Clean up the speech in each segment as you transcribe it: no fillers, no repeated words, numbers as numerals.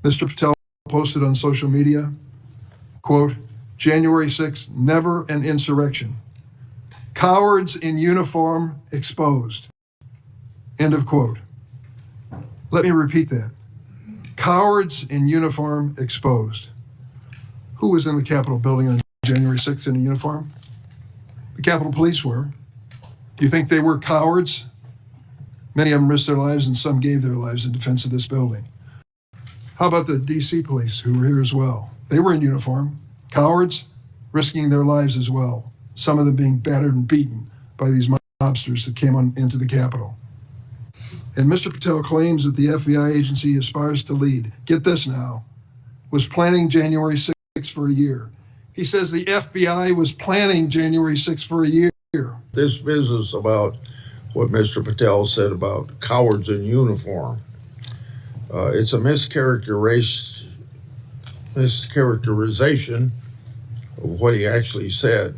Mr. Patel posted on social media, quote, January 6th, never an insurrection. Cowards in uniform exposed. End of quote. Let me repeat that. Cowards in uniform exposed. Who was in the Capitol building on January 6th in a uniform? The Capitol Police were. Do you think they were cowards? Many of them risked their lives and some gave their lives in defense of this building. How about the DC police who were here as well? They were in uniform. Cowards risking their lives as well. Some of them being battered and beaten by these mobsters that came into the Capitol. And Mr. Patel claims that the FBI agency he aspires to lead, get this now, was planning January 6th for a year. He says the FBI was planning January 6th for a year. This business about what Mr. Patel said about cowards in uniform, it's a mischaracterization of what he actually said.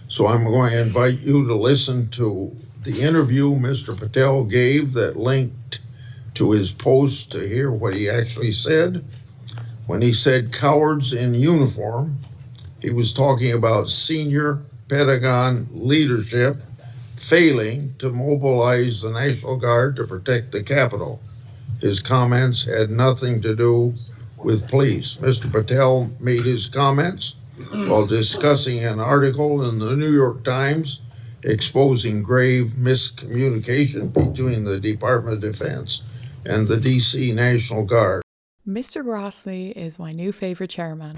So I'm going to invite you to listen to the interview Mr. Patel gave that linked to his post to hear what he actually said. When he said cowards in uniform, he was talking about senior Pentagon leadership failing to mobilize the National Guard to protect the Capitol. His comments had nothing to do with police. Mr. Patel made his comments while discussing an article in the New York Times exposing grave miscommunication between the Department of Defense and the DC National Guard. Mr. Grassley is my new favourite chairman.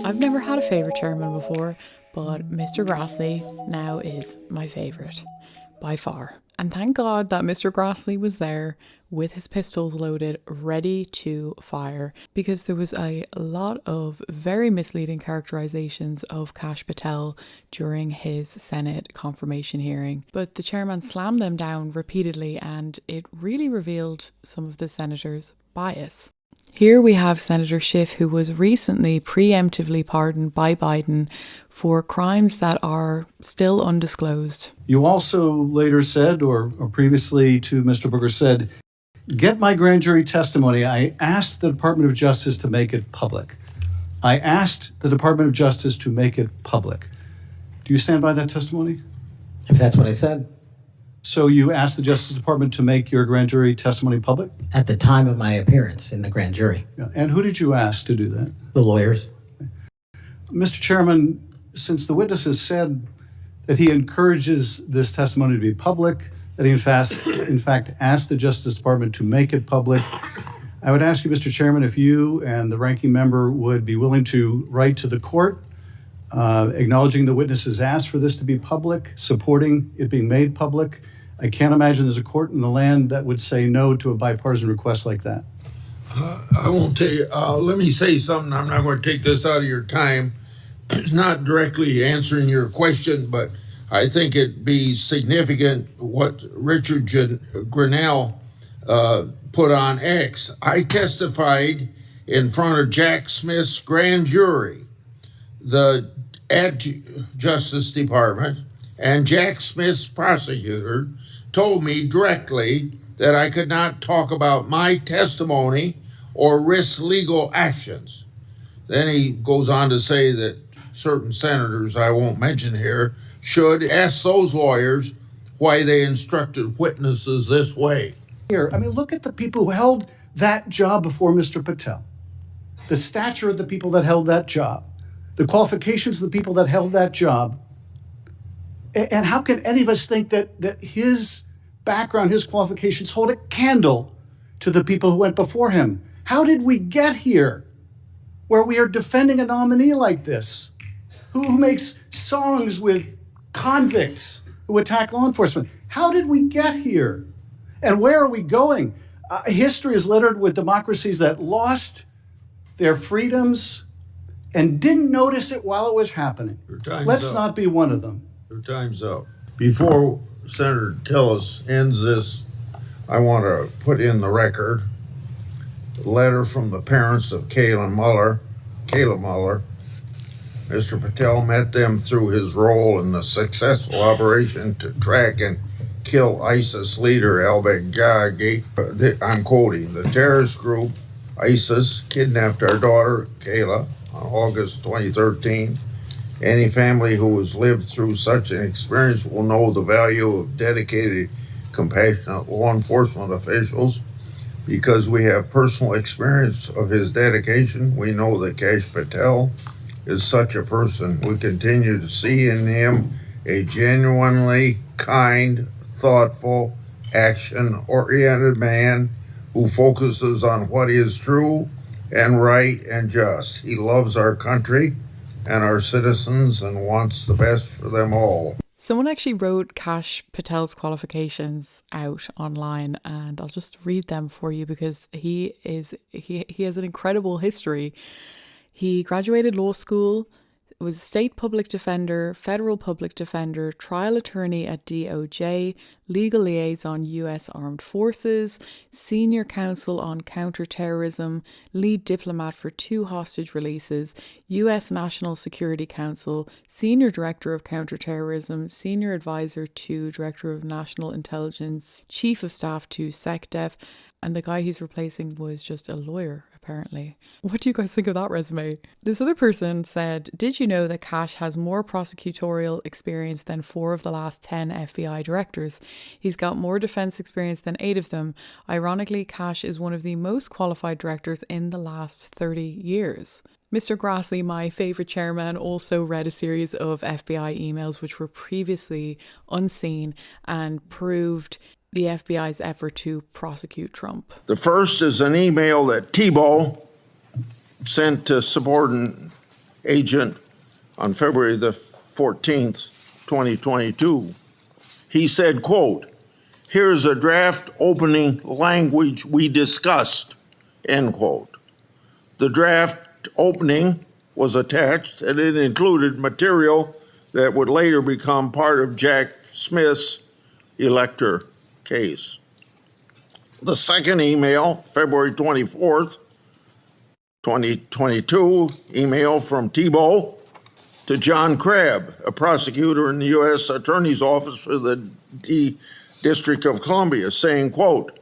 I've never had a favourite chairman before, but Mr. Grassley now is my favourite, by far. And thank God that Mr. Grassley was there with his pistols loaded, ready to fire, because there was a lot of very misleading characterisations of Kash Patel during his Senate confirmation hearing. But the chairman slammed them down repeatedly, and it really revealed some of the senators' bias. Here we have Senator Schiff, who was recently preemptively pardoned by Biden for crimes that are still undisclosed. You also later said, or previously to Mr. Booker said, get my grand jury testimony. I asked the Department of Justice to make it public. I asked the Department of Justice to make it public. Do you stand by that testimony? If that's what I said. So you asked the Justice Department to make your grand jury testimony public? At the time of my appearance in the grand jury. Yeah. And who did you ask to do that? The lawyers. Mr. Chairman, since the witness has said that he encourages this testimony to be public, that he in fact asked the Justice Department to make it public, I would ask you, Mr. Chairman, if you and the ranking member would be willing to write to the court acknowledging the witness has asked for this to be public, supporting it being made public. I can't imagine there's a court in the land that would say no to a bipartisan request like that. I won't tell you. Let me say something. I'm not going to take this out of your time. It's not directly answering your question, but I think it'd be significant what Richard Grinnell put on X. I testified in front of Jack Smith's grand jury, at Justice Department, and Jack Smith's prosecutor told me directly that I could not talk about my testimony or risk legal actions. Then he goes on to say that certain senators, I won't mention here, should ask those lawyers why they instructed witnesses this way. Here, I mean, look at the people who held that job before Mr. Patel. The stature of the people that held that job. The qualifications of the people that held that job. And how can any of us think that his background, his qualifications hold a candle to the people who went before him? How did we get here where we are defending a nominee like this, who makes songs with convicts who attack law enforcement? How did we get here? And where are we going? History is littered with democracies that lost their freedoms and didn't notice it while it was happening. Let's not be one of them. Your time's up. Before Senator Tillis ends this, I want to put in the record a letter from the parents of Kayla Mueller. Mr. Patel met them through his role in the successful operation to track and kill ISIS leader al-Baghdadi. I'm quoting, the terrorist group ISIS kidnapped our daughter, Kayla, on August 2013. Any family who has lived through such an experience will know the value of dedicated, compassionate law enforcement officials. Because we have personal experience of his dedication, we know that Kash Patel is such a person. We continue to see in him a genuinely kind, thoughtful, action-oriented man who focuses on what is true and right and just. He loves our country and our citizens and wants the best for them all. Someone actually wrote Kash Patel's qualifications out online, and I'll just read them for you because he has an incredible history. He graduated law school, was a state public defender, federal public defender, trial attorney at DOJ, legal liaison U.S. Armed Forces, senior counsel on counterterrorism, lead diplomat for 2 hostage releases, U.S. National Security Council, senior director of counterterrorism, senior advisor to director of national intelligence, chief of staff to SecDef, and the guy he's replacing was just a lawyer, apparently. What do you guys think of that resume? This other person said, did you know that Kash has more prosecutorial experience than 4 of the last 10 FBI directors? He's got more defense experience than 8 of them. Ironically, Kash is one of the most qualified directors in the last 30 years. Mr. Grassley, my favourite chairman, also read a series of FBI emails which were previously unseen and proved the FBI's effort to prosecute Trump. The first is an email that Thibault sent to subordinate agent on February the 14th, 2022. He said, quote, "Here's a draft opening language we discussed," end quote. The draft opening was attached and it included material that would later become part of Jack Smith's elector case. The second email, February 24th, 2022, email from Thibault to John Crabb, a prosecutor in the U.S. Attorney's Office for the District of Columbia, saying, quote,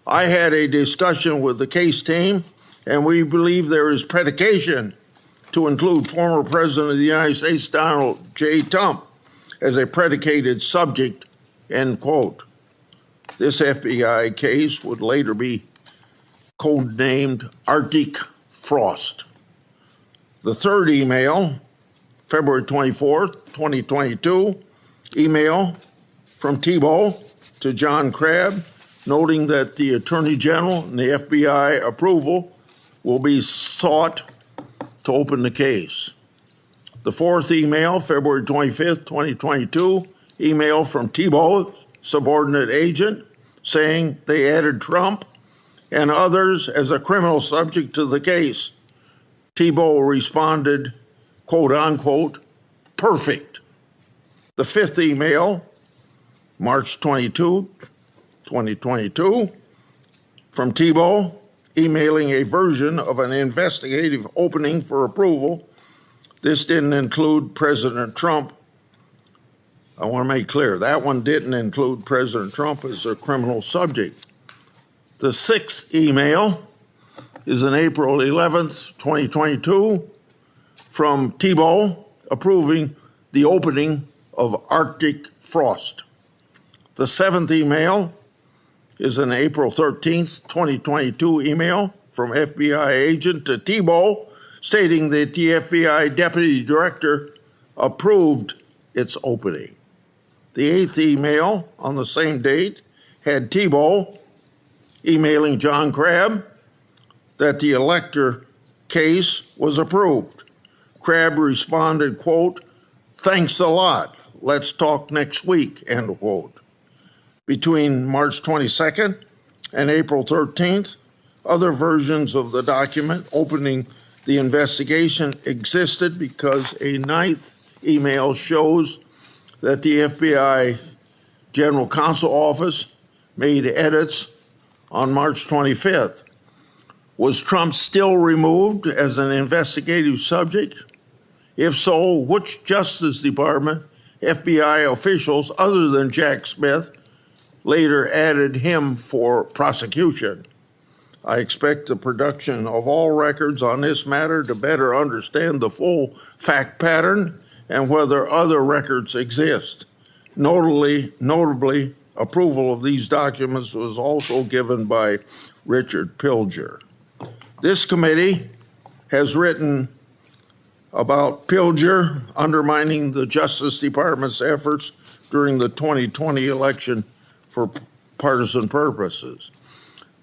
"I had a discussion with the case team and we believe there is predication to include former President of the United States, Donald J. Trump, as a predicated subject," end quote. This FBI case would later be codenamed Arctic Frost. The third email, February 24th, 2022, email from Thibault to John Crabb, noting that the Attorney General and the FBI approval will be sought to open the case. The fourth email, February 25th, 2022, email from Thibault, subordinate agent, saying they added Trump and others as a criminal subject to the case. Thibault responded, quote unquote, "perfect." The fifth email, March 22, 2022, from Thibault, emailing a version of an investigative opening for approval. This didn't include President Trump. I want to make clear, that one didn't include President Trump as a criminal subject. The sixth email is on April 11th, 2022, from Thibault approving the opening of Arctic Frost. The seventh email is an April 13th, 2022 email from FBI agent to Thibault stating that the FBI deputy director approved its opening. The eighth email on the same date had Thibault emailing John Crabb that the elector case was approved. Crabb responded, quote, "Thanks a lot. Let's talk next week," end quote. Between March 22nd and April 13th, other versions of the document opening the investigation existed because a ninth email shows that the FBI General Counsel Office made edits on March 25th. Was Trump still removed as an investigative subject? If so, which Justice Department FBI officials other than Jack Smith later added him for prosecution. I expect the production of all records on this matter to better understand the full fact pattern and whether other records exist. Notably, approval of these documents was also given by Richard Pilger. This committee has written about Pilger undermining the Justice Department's efforts during the 2020 election for partisan purposes.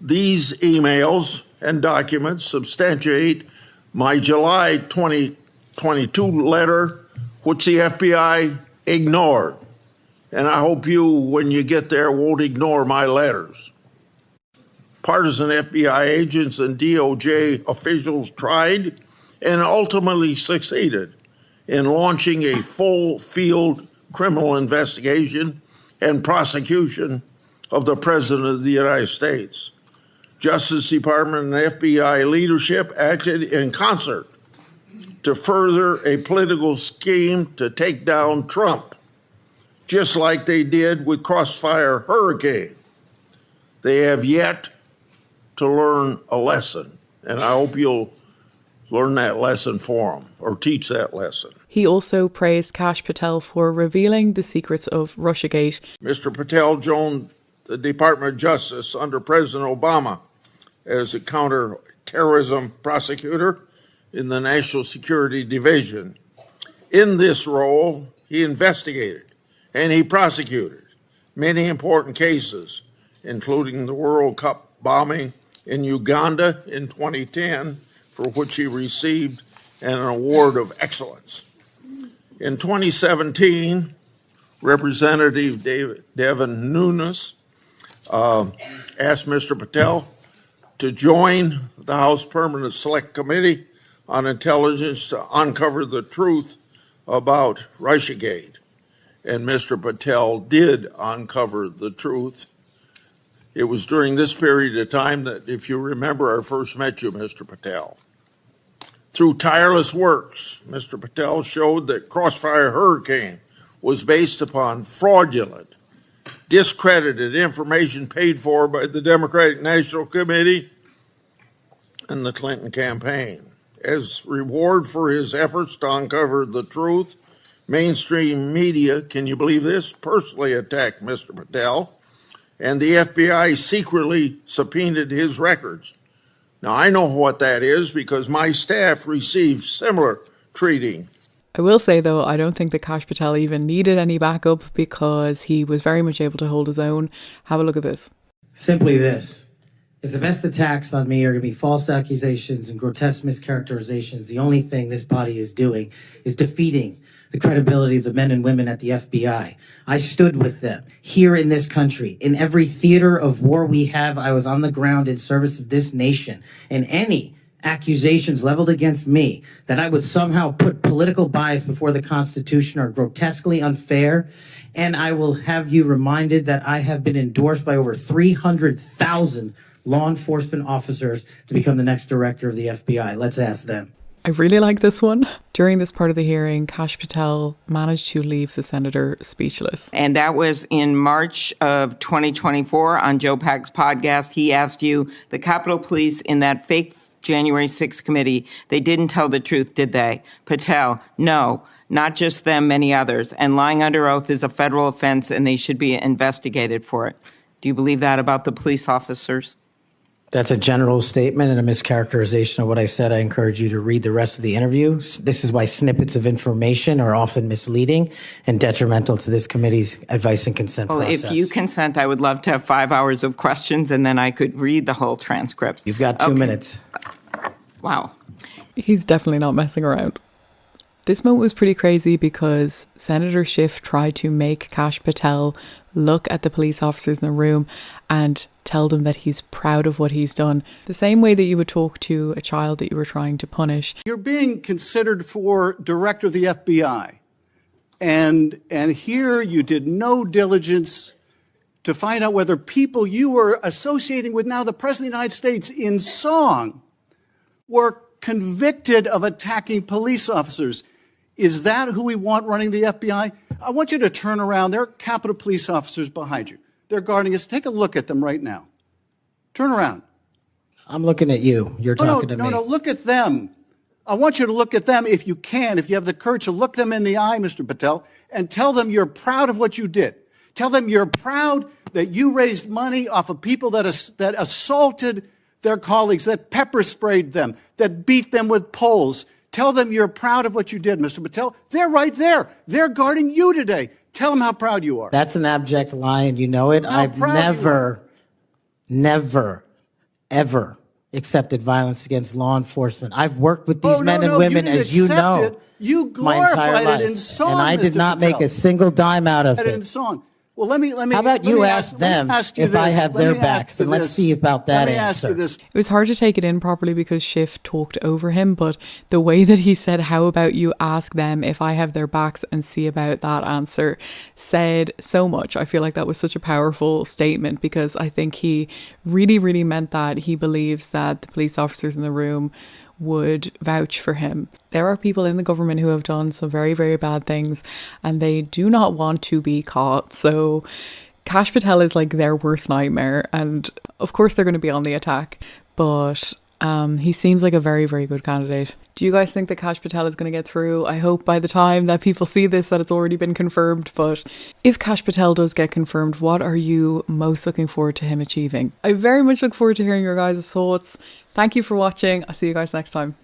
These emails and documents substantiate my July 2022 letter, which the FBI ignored. And I hope you, when you get there, won't ignore my letters. Partisan FBI agents and DOJ officials tried and ultimately succeeded in launching a full field criminal investigation and prosecution of the President of the United States. Justice Department and FBI leadership acted in concert to further a political scheme to take down Trump, just like they did with Crossfire Hurricane. They have yet to learn a lesson, and I hope you'll learn that lesson for them or teach that lesson. He also praised Kash Patel for revealing the secrets of Russiagate. Mr. Patel joined the Department of Justice under President Obama as a counterterrorism prosecutor in the National Security Division. In this role, he investigated and he prosecuted many important cases, including the World Cup bombing in Uganda in 2010, for which he received an award of excellence. In 2017, Representative Devin Nunes asked Mr. Patel to join the House Permanent Select Committee on Intelligence to uncover the truth about Russiagate. And Mr. Patel did uncover the truth. It was during this period of time that, if you remember, I first met you, Mr. Patel. Through tireless works, Mr. Patel showed that Crossfire Hurricane was based upon fraudulent, discredited information paid for by the Democratic National Committee and the Clinton campaign. As reward for his efforts to uncover the truth, mainstream media, can you believe this, personally attacked Mr. Patel, and the FBI secretly subpoenaed his records. Now, I know what that is because my staff received similar treating. I will say, though, I don't think that Kash Patel even needed any backup because he was very much able to hold his own. Have a look at this. Simply this. If the best attacks on me are going to be false accusations and grotesque mischaracterizations, the only thing this body is doing is defeating the credibility of the men and women at the FBI. I stood with them here in this country. In every theater of war we have, I was on the ground in service of this nation. And any accusations leveled against me that I would somehow put political bias before the Constitution are grotesquely unfair. And I will have you reminded that I have been endorsed by over 300,000 law enforcement officers to become the next director of the FBI. Let's ask them. I really like this one. During this part of the hearing, Kash Patel managed to leave the senator speechless. And that was in March of 2024 on Joe Pack's podcast. He asked you, the Capitol Police in that fake January 6th committee, they didn't tell the truth, did they? Patel, no, not just them, many others. And lying under oath is a federal offense and they should be investigated for it. Do you believe that about the police officers? That's a general statement and a mischaracterization of what I said. I encourage you to read the rest of the interview. This is why snippets of information are often misleading and detrimental to this committee's advice and consent process. If you consent, I would love to have 5 hours of questions and then I could read the whole transcript. You've got 2 minutes. Wow. He's definitely not messing around. This moment was pretty crazy because Senator Schiff tried to make Kash Patel look at the police officers in the room and tell them that he's proud of what he's done. The same way that you would talk to a child that you were trying to punish. You're being considered for director of the FBI. And here you did no diligence to find out whether people you were associating with now the President of the United States in song were convicted of attacking police officers. Is that who we want running the FBI? I want you to turn around. There are Capitol Police officers behind you. they're guarding us. Take a look at them right now. Turn around. I'm looking at you. You're talking to me. No, look at them. I want you to look at them if you can, if you have the courage to look them in the eye, Mr. Patel, and tell them you're proud of what you did. Tell them you're proud that you raised money off of people that assaulted their colleagues, that pepper sprayed them, that beat them with poles. Tell them you're proud of what you did, Mr. Patel. They're right there. They're guarding you today. Tell them how proud you are. That's an abject lie, and you know it. I've never, ever accepted violence against law enforcement. I've worked with these men and women, as you know, you my entire glorified life, it in song, and I did Mr. not Patel. make a single dime out of In it. song. Well, let me. How about you ask them if I have their backs, and let's see about that answer. Let me answer. ask you this. It was hard to take it in properly because Schiff talked over him, but the way that he said, how about you ask them if I have their backs and see about that answer, said so much. I feel like that was such a powerful statement because I think he really, really meant that. He believes that the police officers in the room would vouch for him. There are people in the government who have done some very, very bad things and they do not want to be caught. So Kash Patel is like their worst nightmare, and of course they're going to be on the attack, but he seems like a very, very good candidate. Do you guys think that Kash Patel is going to get through? I hope by the time that people see this that it's already been confirmed, but if Kash Patel does get confirmed, what are you most looking forward to him achieving? I very much look forward to hearing your guys' thoughts. Thank you for watching. I'll see you guys next time.